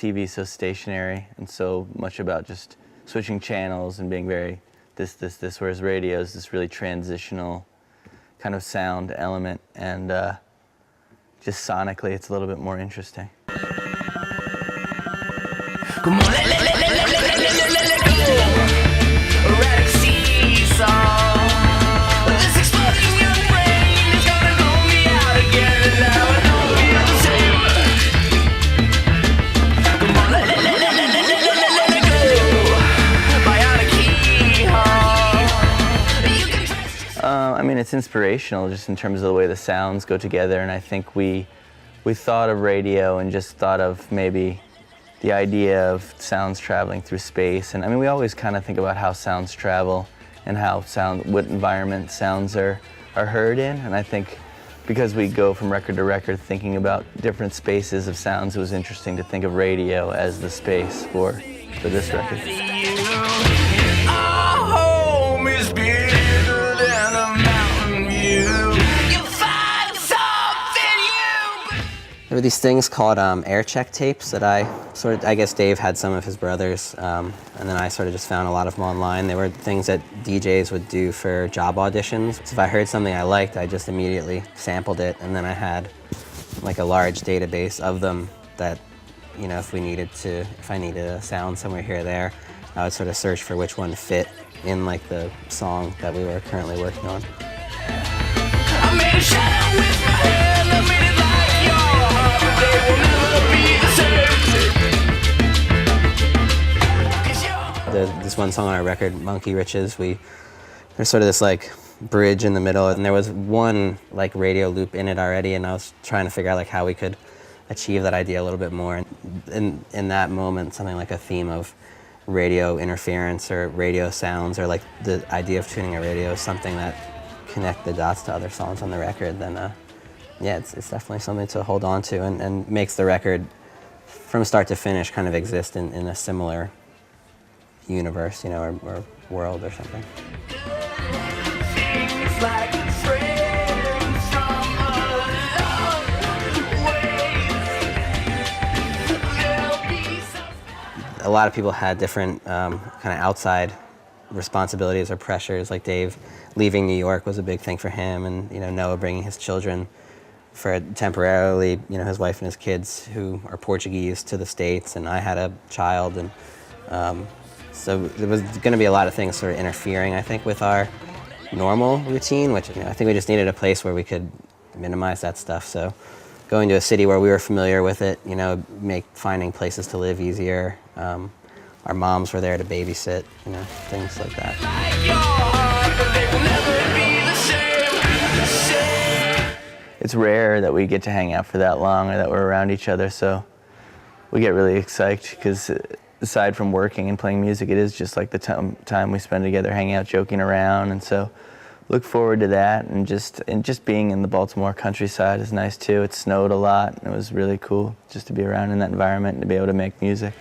TV is so stationary and so much about just switching channels and being very this, whereas radio is this really transitional kind of sound element, and just sonically it's a little bit more interesting. Come on, let go. Erratic seesaw. This exploding your brain is gonna blow me out again, and now I don't feel the same. Come on, let go. Bionic keyhole. I mean, it's inspirational just in terms of the way the sounds go together, and I think we thought of radio and just thought of maybe the idea of sounds traveling through space. And I mean, we always kind of think about how sounds travel and what environment sounds are heard in. And I think because we go from record to record thinking about different spaces of sounds, it was interesting to think of radio as the space for this record. There were these things called air check tapes that I guess Dave had some of his brothers, and then I sort of just found a lot of them online. They were things that DJs would do for job auditions. So if I heard something I liked, I just immediately sampled it, and then I had like a large database of them that, you know, if I needed a sound somewhere here or there, I would sort of search for which one fit in like the song that we were currently working on. I made a shadow with my hand, I made it like your heart, but they will never be the same. This one song on our record, Monkey Riches, there's sort of this like bridge in the middle, and there was one like radio loop in it already, and I was trying to figure out like how we could achieve that idea a little bit more. And in that moment, something like a theme of radio interference or radio sounds, or like the idea of tuning a radio is something that connect the dots to other songs on the record, then yeah, it's definitely something to hold on to, and makes the record from start to finish kind of exist in a similar universe, you know, or world or something. A lot of people had different kind of outside responsibilities or pressures. Like Dave leaving New York was a big thing for him, and you know, Noah bringing his children for temporarily, you know, his wife and his kids who are Portuguese to the States, and I had a child, and so there was going to be a lot of things sort of interfering, I think, with our normal routine, which, you know, I think we just needed a place where we could minimize that stuff. So going to a city where we were familiar with it, you know, finding places to live easier. Our moms were there to babysit, you know, things like that. It's rare that we get to hang out for that long or that we're around each other, so we get really excited because aside from working and playing music, it is just like the time we spend together hanging out, joking around, and so look forward to that. And just being in the Baltimore countryside is nice too. It snowed a lot, and it was really cool just to be around in that environment and to be able to make music.